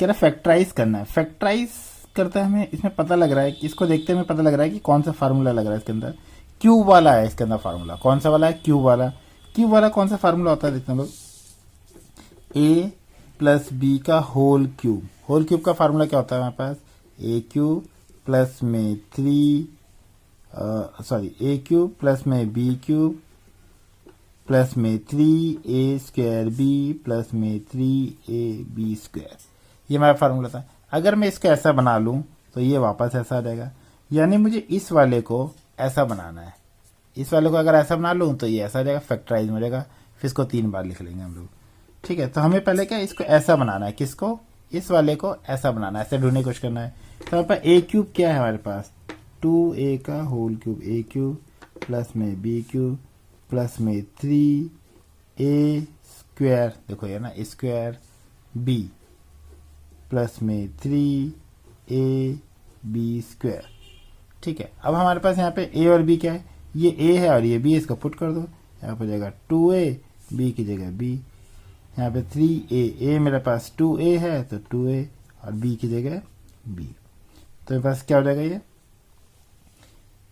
कह रहा फैक्टराइज करना है। फैक्टराइज करते हैं हमें इसमें पता लग रहा है कि इसको देखते हमें पता लग रहा है कि कौन सा फार्मूला लग रहा है इसके अंदर। क्यूब वाला है इसके अंदर फार्मूला। कौन सा वाला है? क्यूब वाला। क्यूब वाला कौन सा फार्मूला होता है देखते हैं लोग। ए प्लस बी का होल क्यूब। होल क्यूब का फार्मूला क्या होता है हमारे पास? ए क्यूब प्लस में ए क्यूब प्लस में बी क्यूब प्लस में 3a² बी प्लस में 3ab²। ये हमारा फार्मूला था। अगर मैं इसको ऐसा बना लूं तो ये वापस ऐसा आ जाएगा। यानी मुझे इस वाले को ऐसा बनाना है। इस वाले को अगर ऐसा बना लूं तो ये ऐसा आ जाएगा, फैक्टराइज हो जाएगा। फिर इसको 3 बार लिख लेंगे हम लोग। ठीक है, तो हमें पहले क्या इसको ऐसा बनाना है। किसको? इस वाले को ऐसा बनाना है, ऐसे ढूंढने की कोशिश करना है। तो हमारे पास ए क्यूब क्या है हमारे पास? 2a का whole cube a cube plus में बी क्यूब प्लस में 3a², देखो ये ना स्क्वायर बी प्लस में 3ab²। ठीक है, अब हमारे पास यहाँ पे a और b क्या है? ये a है और ये b है, इसको पुट कर दो। यहाँ पर जाएगा 2a, b की जगह b। यहाँ पे 3a, मेरे पास 2a है तो 2a और b की जगह b। तो मेरे पास क्या हो जाएगा? ये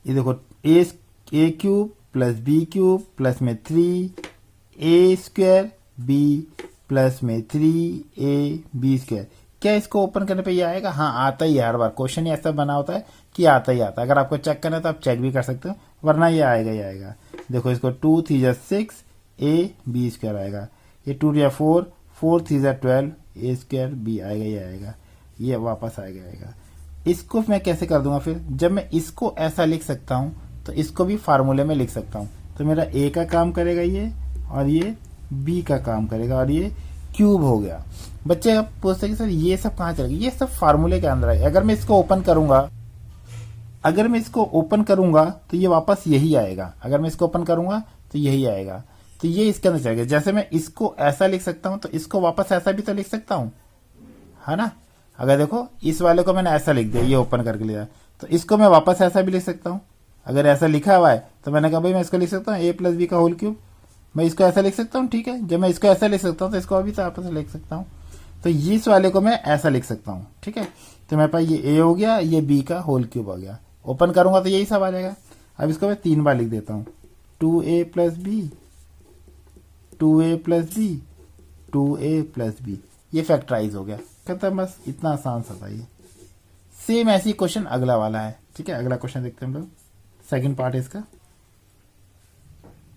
देखो a cube plus b cube plus में 3a² बी प्लस में 3ab²। क्या इसको ओपन करने पे ये आएगा? हाँ, आता ही है। हर बार क्वेश्चन ही ऐसा बना होता है कि आता ही आता है। अगर आपको चेक करना है तो आप चेक भी कर सकते हो, वरना ये आएगा ही आएगा। देखो इसको 2 3 जा 6 ab² आएगा। ये 2 या 4 4 3 जा 12 a² b आएगा ही आएगा। ये वापस आएगा। इसको मैं कैसे कर दूंगा फिर? जब मैं इसको ऐसा लिख सकता हूँ तो इसको भी फार्मूले में लिख सकता हूँ। तो मेरा ए का काम करेगा ये, और ये बी का काम करेगा, और ये क्यूब हो गया। बच्चे अब पूछते हैं कि सर ये सब कहाँ चलेगा? ये सब फार्मूले के अंदर है। अगर मैं इसको ओपन करूंगा तो ये वापस यही आएगा। अगर मैं इसको ओपन करूंगा तो यही आएगा। तो ये इसके अंदर चलेगा। जैसे मैं इसको ऐसा लिख सकता हूँ तो इसको वापस ऐसा भी तो लिख सकता हूँ, है ना? अगर देखो इस वाले को मैंने ऐसा लिख दिया, ये ओपन करके लिया, तो इसको मैं वापस ऐसा भी लिख सकता हूँ। अगर ऐसा लिखा हुआ है तो मैंने कहा भाई मैं इसको लिख सकता हूँ a प्लस बी का होल क्यूब। मैं इसको ऐसा लिख सकता हूँ। ठीक है, जब मैं इसको ऐसा लिख सकता हूँ तो इसको अभी तो आपस लिख सकता हूँ। तो इस वाले को मैं ऐसा लिख सकता हूँ। ठीक है, तो मेरे पास ये a हो गया, ये b का होल क्यूब हो गया। ओपन करूंगा तो यही सब आ जाएगा। अब इसको मैं 3 बार लिख देता हूँ। 2a plus b 2a plus b 2a plus b. ये फैक्टराइज हो गया। कहता है बस इतना आसान सा था ये। सेम ऐसी क्वेश्चन अगला वाला है। ठीक है, अगला क्वेश्चन देखते हैं हम लोग। सेकंड पार्ट है इसका।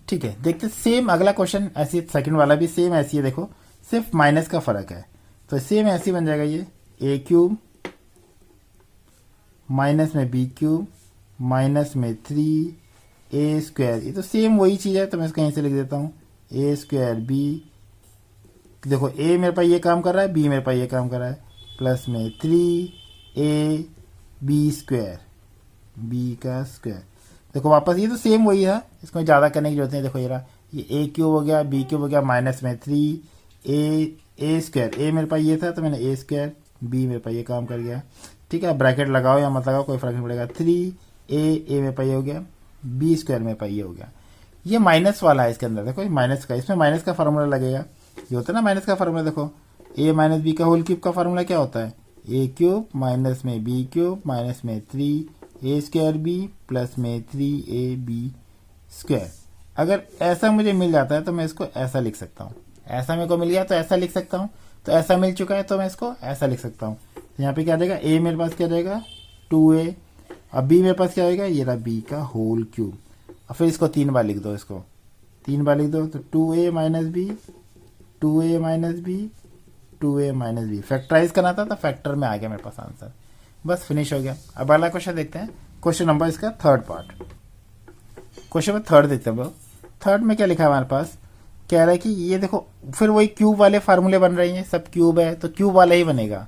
ठीक है, देखते सेम अगला क्वेश्चन। ऐसी सेकंड वाला भी सेम ऐसी है। देखो सिर्फ माइनस का फर्क है। तो सेम ऐसी बन जाएगा ये ए क्यूब माइनस में बी क्यूब माइनस में 3a²। ये तो सेम वही चीज है, तो मैं इसको यहीं से लिख देता हूँ a² b। देखो a मेरे पास ये काम कर रहा है, b मेरे पास ये काम कर रहा है, प्लस में 3ab², b का स्क्वायर। देखो वापस ये तो सेम वही है, इसको ज़्यादा करने की जरूरत नहीं। देखो ये a क्यूब हो गया, b क्यूब हो गया, माइनस में 3a²। a मेरे पास ये था तो मैंने a², b मेरे पास ये काम कर गया। ठीक है, ब्रैकेट लगाओ या मत लगाओ कोई फर्क नहीं पड़ेगा। 3a मेरे पास ये हो गया, b² मेरे पास ये हो गया। ये माइनस वाला है इसके अंदर। देखो माइनस का, इसमें माइनस का फार्मूला लगेगा। ये होता है ना माइनस का फार्मूला। देखो a माइनस बी का होल क्यूब का फार्मूला क्या होता है? a क्यूब माइनस में b क्यूब माइनस में 3a² b प्लस में 3ab²। अगर ऐसा मुझे मिल जाता है तो मैं इसको ऐसा लिख सकता हूँ। ऐसा मेरे को मिल गया तो ऐसा लिख सकता हूँ। तो ऐसा मिल चुका है तो मैं इसको ऐसा लिख सकता हूँ। तो यहाँ पे क्या जाएगा? a मेरे पास क्या जाएगा? 2a। अब b मेरे पास क्या आएगा? ये रहा b का होल क्यूब। और फिर इसको 3 बार लिख दो। इसको 3 बार लिख दो तो 2a minus b 2a minus b 2a minus b. Factorise करना था तो फैक्टर में आ गया मेरे पास आंसर। बस फिनिश हो गया। अब अगला क्वेश्चन देखते हैं। क्वेश्चन नंबर इसका थर्ड पार्ट। क्वेश्चन में थर्ड देखते हैं। थर्ड में क्या लिखा है हमारे पास? कह रहा है कि ये देखो फिर वही क्यूब वाले फार्मूले बन रहे हैं। सब क्यूब है तो क्यूब वाला ही बनेगा।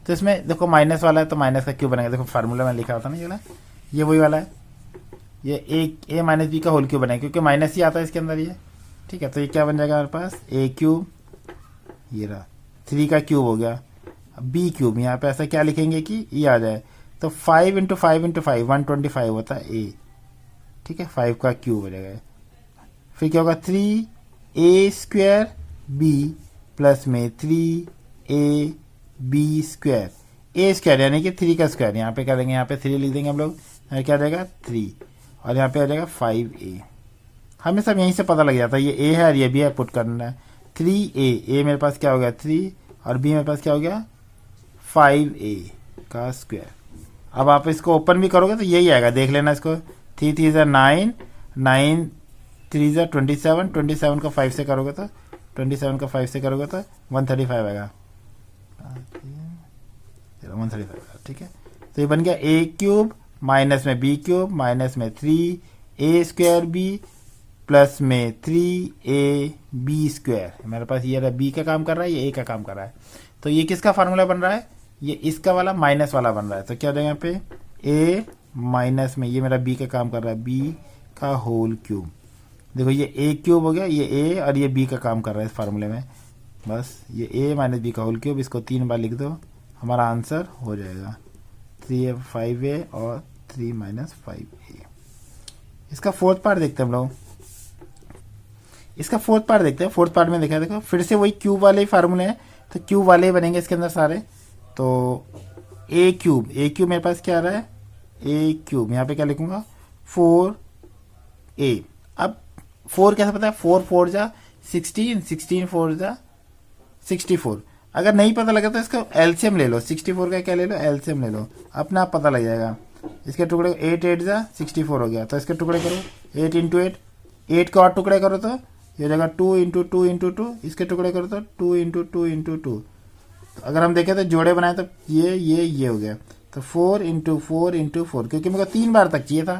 तो इसमें देखो माइनस वाला है तो माइनस का क्यूब बनेगा। देखो फार्मूला में लिखा होता ना ये वही वाला है। ये a माइनस बी का होल क्यूब बनेगा क्योंकि माइनस ही आता है इसके अंदर ये। ठीक है, तो ये क्या बन जाएगा हमारे पास? a क्यूब, ये रहा 3 का क्यूब हो गया, b क्यूब। यहाँ पे ऐसा क्या लिखेंगे कि ये आ जाए तो 5 × 5 × 5 125 होता है a। ठीक है, 5 का क्यूब हो जाएगा। फिर क्या होगा? 3a² b प्लस में 3ab²। बी स्क्वायर ए स्क्वायर यानी कि 3 का स्क्वायर, यहाँ पे क्या देंगे, यहाँ पे 3 लिख देंगे हम लोग, क्या रहेगा 3 और यहाँ पे आ जाएगा 5a। हमें सब यहीं से पता लग जाता है ये ए है और ये बी है, पुट करना है 3a, ए मेरे पास क्या हो गया 3 और बी मेरे पास क्या हो गया 5a का स्क्वायर। अब आप इसको ओपन भी करोगे तो यही आएगा, देख लेना इसको, 3 3 ज़ा 9, 9 3 ज़ा 27, 27 को 5 से करोगे तो 27 को 5 से करोगे तो 135 आएगा, 135, ठीक है। तो ये बन गया ए क्यूब माइनस में बी क्यूब माइनस में 3a स्क्वायर बी प्लस में 3a बी स्क्वायर। मेरे पास ये बी का काम कर रहा है, ये ए का काम कर रहा है, तो ये किसका फार्मूला बन रहा है, ये इसका वाला माइनस वाला बन रहा है। तो क्या हो जाएगा यहाँ पे a माइनस में ये मेरा b का काम कर रहा है b का होल क्यूब। देखो ये a क्यूब हो गया, ये a और ये b का काम कर रहा है इस फार्मूले में, बस ये a माइनस b का होल क्यूब, इसको 3 बार लिख दो, हमारा आंसर हो जाएगा 3a 5a और 3 माइनस 5a। इसका फोर्थ पार्ट देखते हैं हम लोग, इसका फोर्थ पार्ट देखते हैं। फोर्थ पार्ट में देखा, देखो फिर से वही क्यूब वाले ही फार्मूले हैं, तो क्यूब वाले ही बनेंगे इसके अंदर सारे। तो ए क्यूब मेरे पास क्या आ रहा है ए क्यूब, यहाँ पे क्या लिखूंगा 4a। अब 4 कैसे पता है, 4 4 जा 16, 16 4 जा 64। अगर नहीं पता लगा तो इसका एलसीएम ले लो, 64 का क्या ले लो एलसीएम ले लो, अपने आप पता लग जाएगा। इसके टुकड़े 8 8 जा 64 हो गया, तो इसके टुकड़े करो 8 इंटू 8, 8 के और टुकड़े करो तो ये जगह 2 इंटू 2 इंटू 2, इसके टुकड़े करो तो 2 इंटू 2 इंटू 2। अगर हम देखें तो जोड़े बनाए तो ये हो गया, तो 4 इंटू 4 इंटू 4, क्योंकि मेरे को 3 बार तक चाहिए था,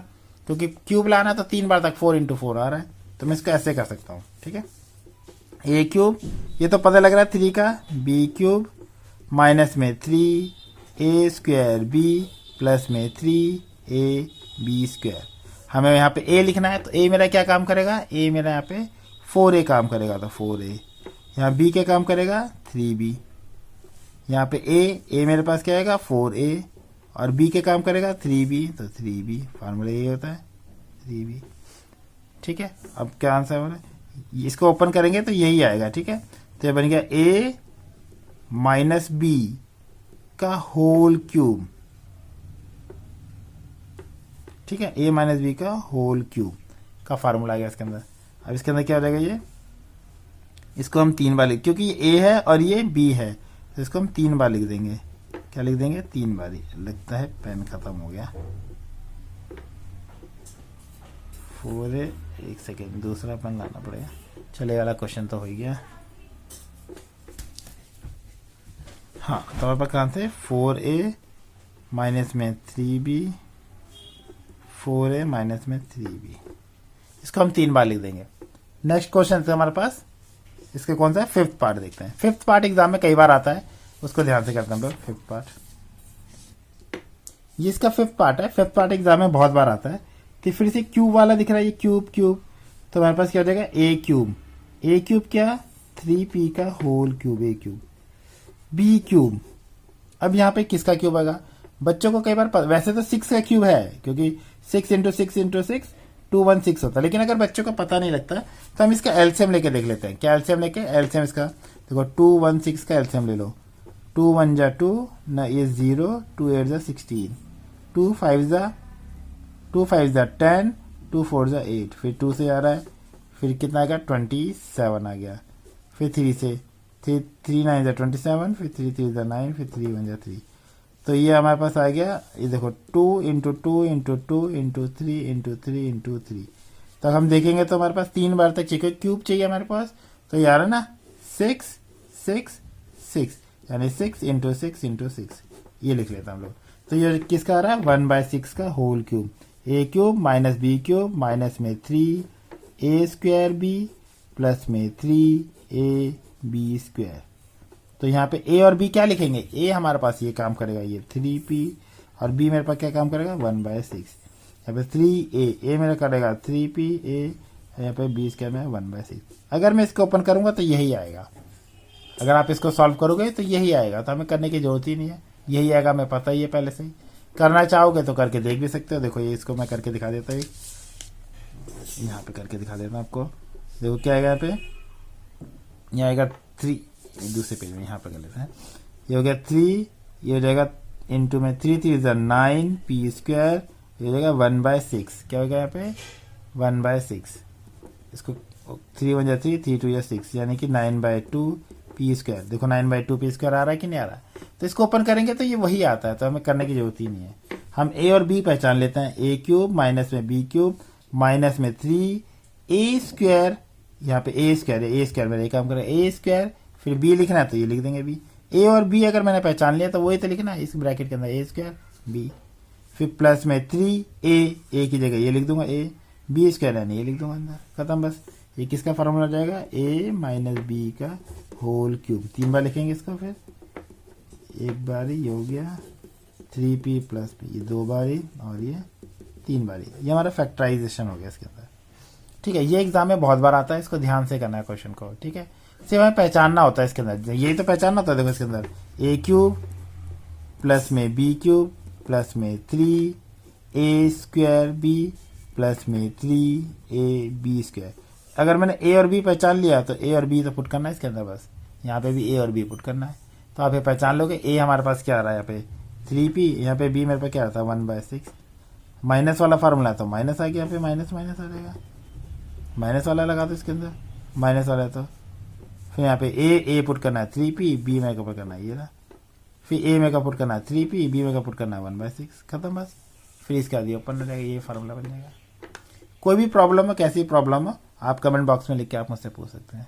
क्योंकि क्यूब लाना तो 3 बार तक 4 इंटू 4 आ रहा है, तो मैं इसको ऐसे कर सकता हूँ, ठीक है। ए क्यूब ये तो पता लग रहा है 3 का, बी क्यूब माइनस में 3a स्क्वायर बी प्लस में 3a बी स्क्वायर। हमें यहाँ पे a लिखना है, तो a मेरा क्या काम करेगा, a मेरा यहाँ पे 4a काम करेगा, तो 4a। यहाँ b क्या काम करेगा 3b। यहाँ पे a मेरे पास क्या आएगा 4a और b के काम करेगा 3b, तो 3b फार्मूला ये होता है 3b, ठीक है। अब क्या आंसर हो रहा है, इसको ओपन करेंगे तो यही आएगा, ठीक है। तो ये बन गया a माइनस बी का होल क्यूब, ठीक है, a माइनस बी का होल क्यूब का फार्मूला आ गया इसके अंदर। अब इसके अंदर क्या हो जाएगा, ये इसको हम 3 बार लिख, क्योंकि ये a है और ये b है, तो इसको हम 3 बार लिख देंगे। क्या लिख देंगे 3 बार ही, लगता है पेन खत्म हो गया। 4a, एक सेकेंड दूसरा पेन लाना पड़ेगा, चले वाला क्वेश्चन तो हो ही गया। हाँ तो हमारे पास कहाँ थे 4a माइनस में 3b, 4a माइनस में 3b, इसको हम 3 बार लिख देंगे। नेक्स्ट क्वेश्चन है हमारे पास, इसके कौन सा है फिफ्थ पार्ट देखते हैं। फिफ्थ पार्ट एग्जाम में कई बार आता है, उसको ध्यान से करते हैं हम लोग। फिफ्थ पार्ट, ये इसका फिफ्थ पार्ट है, फिफ्थ पार्ट एग्जाम में बहुत बार आता है। तो फिर से क्यूब वाला दिख रहा है, ये क्यूब क्यूब, तो हमारे पास क्या हो जाएगा ए क्यूब, ए क्यूब क्या 3p का whole cube, a cube B cube. अब यहाँ पे किसका क्यूब आएगा, बच्चों को कई बार वैसे तो 6 का क्यूब है, क्योंकि 6 इंटू 6 इंटू 6 216 होता है, लेकिन अगर बच्चों को पता नहीं लगता तो हम इसका एलसीएम लेके देख लेते हैं। क्या एलसीएम लेके, एलसीएम इसका देखो 216 का एलसीएम ले लो, 2 1 जा 2 ना, ये 0, 2 8 जा 16, 2 5 जा 10, 2 4 जा 8, फिर 2 से आ रहा है, फिर कितना आ गया 27 आ गया, फिर 3 से 3 9 जा 27, फिर 3 3 जा 9, फिर 3 1 जा 3। तो ये हमारे पास आ गया, ये देखो 2 into 2 into 2 into 3 into 3 into 3। तो हम देखेंगे तो हमारे पास 3 बार तक चाहिए, क्यूब चाहिए हमारे पास, तो ये आ रहा है ना 6 6 6, यानी 6 इंटू 6 इंटू 6, ये लिख लेते हैं हम लोग। तो ये किसका आ रहा है 1/6 का whole cube, a cube minus b cube minus में 3a स्क्वायर बी प्लस में 3a बी स्क्वायर। तो यहाँ पे a और b क्या लिखेंगे, a हमारे पास ये काम करेगा ये 3p, और b मेरे पास क्या काम करेगा 1/6। यहाँ पे 3a मेरा करेगा 3pa, यहाँ पे b स्क्वायर में 1/6। अगर मैं इसको ओपन करूंगा तो यही आएगा, अगर आप इसको सॉल्व करोगे तो यही आएगा, तो हमें करने की जरूरत ही नहीं है, यही आएगा, हमें पता ही है पहले से ही। करना चाहोगे तो करके देख भी सकते हो। देखो ये इसको मैं करके दिखा देता हूँ, यहाँ पे करके दिखा देता हूँ आपको। देखो क्या आएगा यहाँ पे, यहाँ आएगा 3, दूसरे पेज में यहाँ पे कर लेते हैं। ये हो गया 3, ये हो जाएगा इंटू में 3 3 इज 9 पी स्क्वायर, ये हो जाएगा 1/6। क्या हो गया यहाँ पे 1/6। इसको 3 1 जा 3 3 2 जा 6 यानी कि 9/2 पी स्क्वायर। देखो 9/2 पी स्क्वायर आ रहा है कि नहीं आ रहा है। तो इसको ओपन करेंगे तो ये वही आता है, तो हमें करने की जरूरत ही नहीं है। हम ए और बी पहचान लेते हैं। ए क्यूब माइनस में बी क्यूब माइनस में 3 ए स्क्वायर, यहाँ पे ए स्क्वायर है, ए स्क्वायर मेरा काम करें ए स्क्वायर, फिर बी लिखना है तो ये लिख देंगे बी। ए और बी अगर मैंने पहचान लिया तो वही तो लिखना है इस ब्रैकेट के अंदर ए स्क्वायर बी, फिर प्लस में 3 ए की जगह ये लिख दूंगा ए, बी स्क्वायर यानी ये लिख दूंगा अंदर, खत्म बस। ये किसका फॉर्मूला जाएगा ए माइनस बी का होल क्यूब। 3 बार लिखेंगे इसको, फिर एक बारी ये हो गया 3p प्लस p, ये 2 बारी और ये 3 बारी। ये हमारा फैक्टराइजेशन हो गया इसके अंदर। ठीक है, ये एग्जाम में बहुत बार आता है, इसको ध्यान से करना है क्वेश्चन को। ठीक है, सिर्फ हमें पहचानना होता है इसके अंदर, यही तो पहचानना होता है। देखो इसके अंदर ए क्यूब प्लस में बी क्यूब प्लस में 3 ए स्क्वायर बी प्लस में 3 ए बी स्क्वायर। अगर मैंने ए और बी पहचान लिया तो ए और बी तो पुट करना है इसके अंदर, बस यहाँ पे भी ए और बी पुट करना है। तो आप ये पहचान लोगे। ए हमारे पास क्या आ रहा है यहाँ पे 3p, यहाँ पे बी मेरे पे क्या आता है 1/6। माइनस वाला फार्मूला है तो माइनस आ गया, यहाँ पे माइनस माइनस आ जाएगा, माइनस वाला लगा दो इसके अंदर, माइनस वाला है तो फिर यहाँ पे ए पुट करना है 3p, बी में का पुट करना है ये ना, फिर ए में का पुट करना है 3p, बी में का पुट करना है 1/6, खत्म बस। फिर इसका दिया ओपन हो जाएगा, ये फार्मूला बन जाएगा। कोई भी प्रॉब्लम हो, कैसी प्रॉब्लम हो, आप कमेंट बॉक्स में लिख के आप मुझसे पूछ सकते हैं।